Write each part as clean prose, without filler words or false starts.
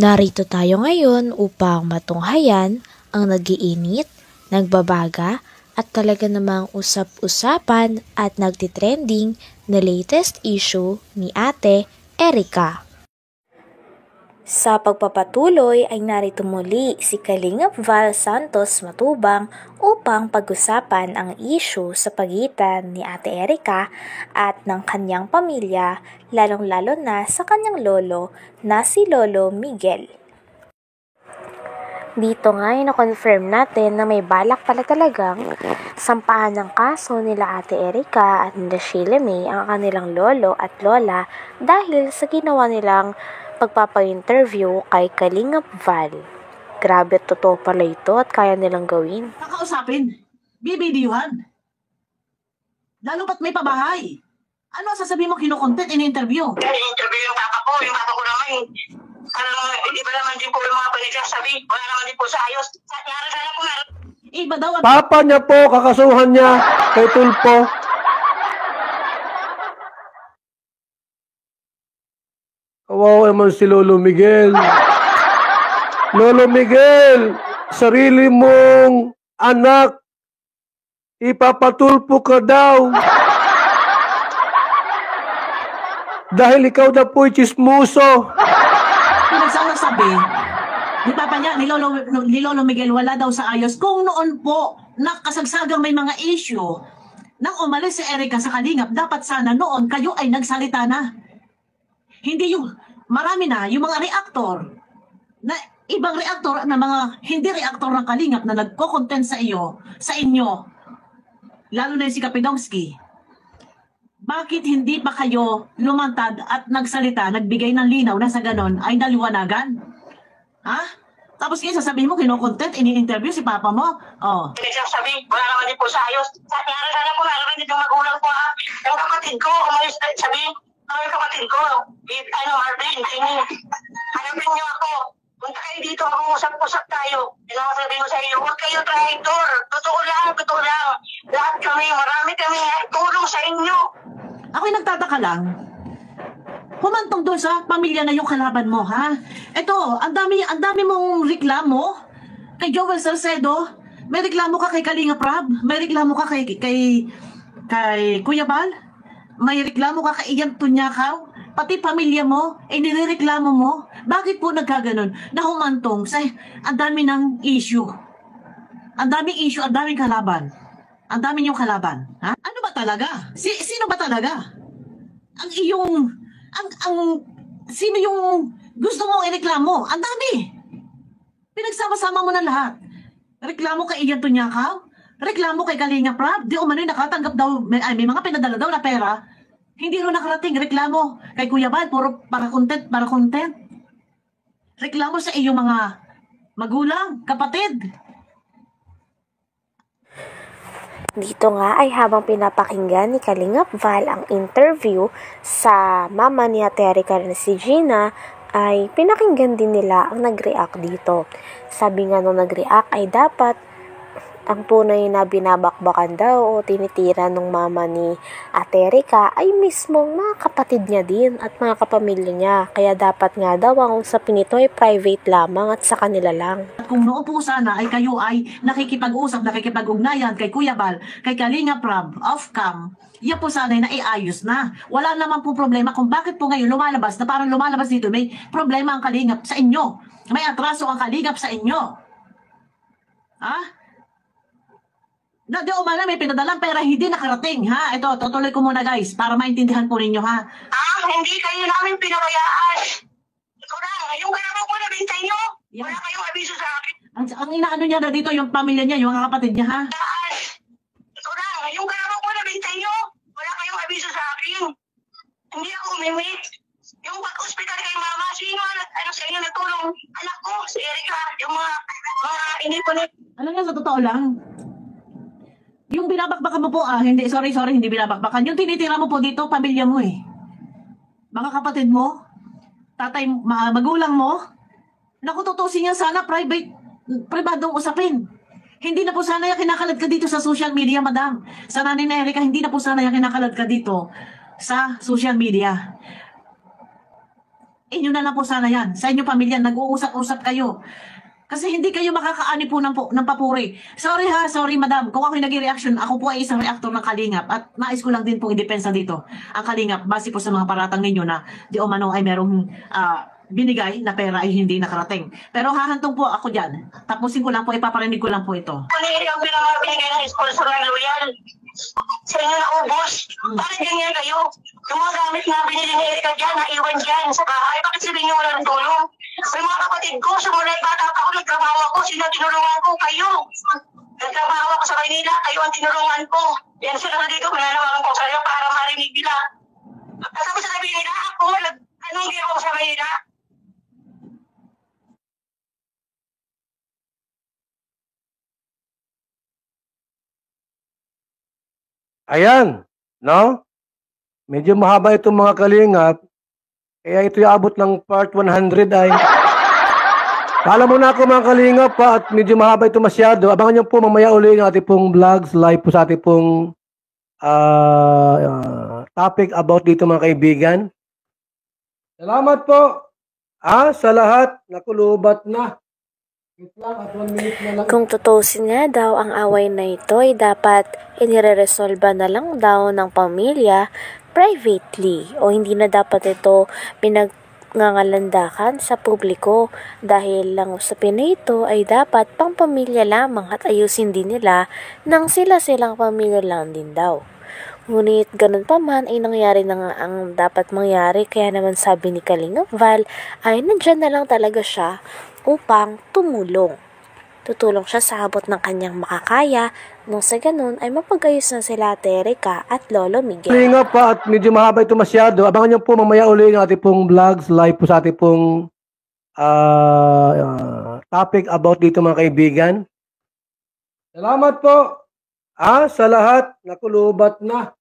Narito tayo ngayon upang matunghayan ang nagiinit, nagbabaga at talaga namang usap-usapan at nagtitrending na latest issue ni Ate Erica. Sa pagpapatuloy ay narito muli si Kalingap Val Santos Matubang upang pag-usapan ang issue sa pagitan ni Ate Erica at ng kanyang pamilya, lalong-lalo na sa kanyang lolo na si Lolo Miguel. Dito nga ay na-confirm natin na may balak pala talagang sampahan ng kaso nila Ate Erica at nila Sheila May ang kanilang lolo at lola dahil sa ginawa nilang pagpapa-interview kay Kalingap Val. Grabe at totoo pala ito at kaya nilang gawin. Kakausapin, bibidiyuhan. Lalo pat may pabahay. Ano sasabihin mo kinukontent in-interview? In-interview yung papa ko naman. Hindi ba naman din po yung mga pinagsasabi? Wala naman din po sa ayos. Naran po. Iba daw. Papa niya po, kakasuhan niya kay Tulpo. Kawawa naman si Lolo Miguel. Lolo Miguel, sarili mong anak, ipapatulpo ka daw. Dahil ikaw na po'y chismoso. Pinagsasabi, ni Papa niya, ni Lolo Miguel, wala daw sa ayos. Kung noon po, nakasagsagang may mga issue, nang umalis si Erica sa Kalingap, dapat sana noon kayo ay nagsalita na. Hindi yung, marami na, yung mga reactor, na ibang reactor na mga hindi reactor ng Kalingap na nagko-content sa inyo, lalo na yung si Kapidongski. Bakit hindi pa kayo lumantad at nagsalita, nagbigay ng linaw na sa ganon ay naliwanagan? Ha? Tapos ngayon sasabihin mo, kino-content, ini-interview si Papa mo? Oh. Pinagsasabi, wala naman din po sa ayos. Naran din yung magulang ko ha. Yung kapatid ko, umalis sabihin, yung kapatid ko, Marvin, hanapin niyo ako. Punta kayo dito, mag-uusap-usap tayo. Sabihin ko sa iyo, huwag kayo traitor. Totoo lang. Lahat kami, marami kami tulong sa inyo. Ako'y nagtataka lang. Humantong doon sa pamilya na yung kalaban mo, ha? Ito, ang dami mong reklamo kay Joel Salcedo. May reklamo ka kay Kalingap Rab. May reklamo ka kay Kuya Bal. May reklamo ka kay Ian Tunyakaw. Pati pamilya mo, nirereklamo mo. Bakit po nagkaganon? Na humantong sa ang dami ng issue. Ang daming issue, ang daming kalaban. Ang dami niyong kalaban. Ha? Ano ba talaga? Sino ba talaga? Sino yung gusto mong ireklamo? Ang dami. Pinagsama-sama mo na lahat. Reklamo kay Ian Tunyakaw. Reklamo kay Kalingap Rab. Di umano'y nakatanggap daw, may mga pinadala daw na pera. Hindi rin nakarating. Reklamo kay Kuya Bal. Puro para content. Reklamo sa iyong mga magulang, kapatid. Dito nga ay habang pinapakinggan ni Kalingap Val ang interview sa mama ni Ate Erica na si Gina, ay pinakinggan din nila ang nag-react dito. Sabi nga nung nag-react ay dapat ang tunay na binabakbakan daw o tinitira ng mama ni Ate Erica ay mismong mga kapatid niya din at mga kapamilya niya. Kaya dapat nga daw ang usapin nito ay private lamang at sa kanila lang. At kung noon po sana ay kayo ay nakikipag-usap, nakikipag-ugnayan kay Kuya Bal, kay Kalingap Rab, off-cam, yan po sana na iayos na. Wala naman po problema kung bakit po ngayon lumalabas na parang lumalabas dito may problema ang Kalingap sa inyo. May atraso ang Kalingap sa inyo. Ha? Di umana may pinadalang pera hindi nakarating, ha? Ito, tutuloy ko muna guys, para maintindihan po ninyo, ha? Hindi kayo namin pinabayaan. Ikaw na, yung kalaban ko na rin sa inyo. Yeah. Wala kayong abiso sa akin. Ang inaano niya na dito, yung pamilya niya, yung mga kapatid niya, ha? Ikaw na, yung kalaban ko na rin sa inyo. Wala kayong abiso sa akin. Hindi ako umimik. Yung pag-hospital kay mama, sino sa inyo nagtulong? Anak ko, si Erica, yung mga inipon. Alam niya, sa totoo lang, yung binabakbakan mo po, hindi, sorry, hindi binabakbakan. Yung tinitira mo po dito, pamilya mo eh. Mga kapatid mo, tatay, magulang mo, naku, tutusin niya sana pribadong usapin. Hindi na po sana yung kinakalad ka dito sa social media, madam. Sa nanay na Erica, hindi na po sana yung kinakalad ka dito sa social media. inyo na lang po sana yan. Sa inyo pamilya, nag-uusap-usap kayo. Kasi hindi kayo makakaani po ng papuri. Sorry ha, sorry madam. Kung ako'y nag-reaction, ako po ay isang reactor ng Kalingap. At nais ko lang din pong idepensa dito. Ang Kalingap, base po sa mga paratang ninyo na di umano ay merong binigay na pera ay hindi nakarating. Pero hahantong po ako dyan. Tapusin ko lang po, ipaparinig ko lang po ito. Ano yung binigay ng sponsor ng Loyal? Sa inyo na ubos. Bakit ganyan kayo? Yung mga gamit na binili ni Erika dyan, naiwan dyan sa bahay. Bakit sabihin nyo walang tulong? May mga kapatid ko, sumunod bata pa ako, nagtrabaho ako, sino tinulungan ko? Kayo. Nagtrabaho ako sa Maynila, kayo ang tinulungan ko. Yan sila na dito, pinanawagan ko sa iyo para marinig nila. Kasama sa sabihin nila, ako, anong ginawa ko sa Maynila? Ayan, no? Medyo mahaba itong mga kalingap. Kaya ito yung abot ng part 100 ay. Paalam muna ako mga kalingap pa at medyo mahaba ito masyado. Abangan nyo po mamaya uli yung ating pong vlogs live po sa ating pong topic about dito mga kaibigan. Salamat po sa lahat. Nakulubat na. Wait lang, at 1 minute na lang. Kung tutusin nga daw ang away na ito ay dapat inireresolba na lang daw ng pamilya privately o hindi na dapat ito pinangangalandakan sa publiko dahil lang usapin na ito ay dapat pang pamilya lamang at ayusin din nila nang sila-silang pamilya lang din daw. Ngunit ganun pa man ay nangyari na nga ang dapat mangyari kaya naman sabi ni Kalingap Val ay nandyan na lang talaga siya upang tumulong. Tutulong siya sa abot ng kanyang makakaya nang sa ganun ay mapag-ayos na sila Erika at Lolo Miguel. Kalingap pa at medyo mahaba ito masyado. Abangan nyo po mamaya uli yung ating pong vlogs live po sa ating pong topic about dito mga kaibigan. Salamat po sa lahat. Nakulubat na.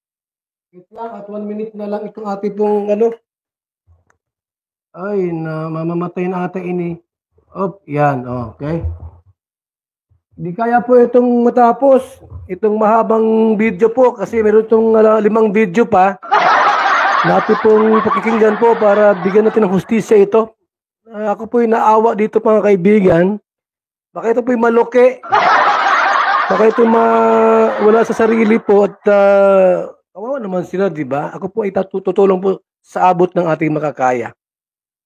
Wait lang, at 1 minute na lang itong ating pong ay, mamamatay na ata ini. Yan, okay. Hindi kaya po itong matapos. Itong mahabang video po kasi meron itong 5 video pa. Natin pong pakikinggan po para bigyan natin ng hustisya ito. Ako po'y naawa dito mga kaibigan. Baka ito po'y maluki. Baka ito wala sa sarili po at kawawa naman sila, di ba? Ako po ay tutulong po sa abot ng ating makakaya.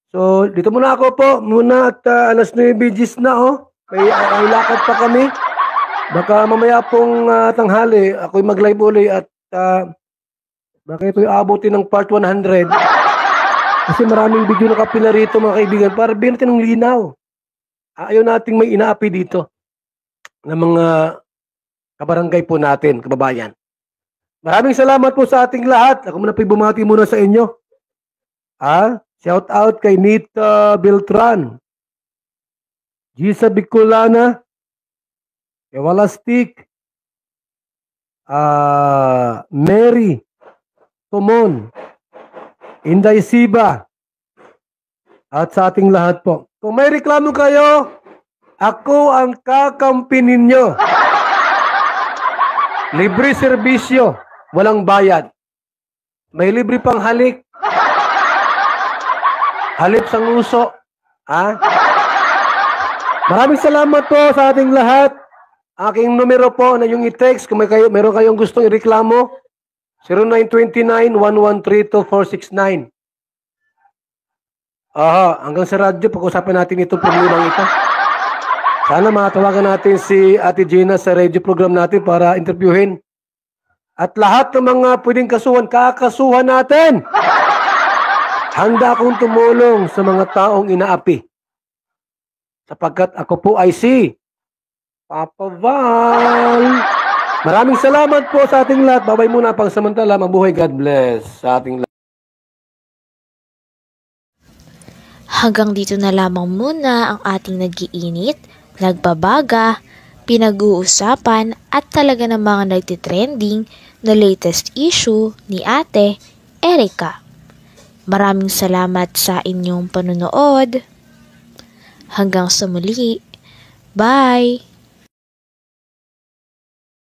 So, dito muna ako po. Muna at alas 9 na May lakad pa kami. Baka mamaya pong tanghali, ako'y mag-live uli at baka ito'y abutin ng part 100. Kasi maraming video na kapila rito mga kaibigan para bigyan natin ng linaw. Ayaw nating may inaapi dito ng mga kabarangay po natin, kababayan. Maraming salamat po sa ating lahat. Ako muna po'y bumati muna sa inyo. Shout out kay Nita Beltran, Gisa Bicolana, Ewalastik, Mary Tomon, Inday Siba, at sa ating lahat po. Kung may reklamo kayo, ako ang kakampi ninyo. Libre serbisyo, walang bayad. May libre pang halik. Halip sa nguso. Maraming salamat po sa ating lahat. Aking numero po na yung i-text kung meron kayong gustong ireklamo. 0929-113-2469. Hanggang sa radyo, pag-usapan natin itong problemang ito. Sana matawagan natin si Ate Gina sa radio program natin para interviewin. At lahat ng mga pwedeng kasuhan, kakasuhan natin. Handa akong tumulong sa mga taong inaapi. Sapagkat ako po ay si Papa Val. Maraming salamat po sa ating lahat. Babay muna pang samantala. Mabuhay, God bless sa ating lahat. Hanggang dito na lamang muna ang ating nag-iinit, nagbabaga, pinag-uusapan at talaga ng mga nagtitrending na latest issue ni Ate Erika. Maraming salamat sa inyong panunood. Hanggang sa muli. Bye!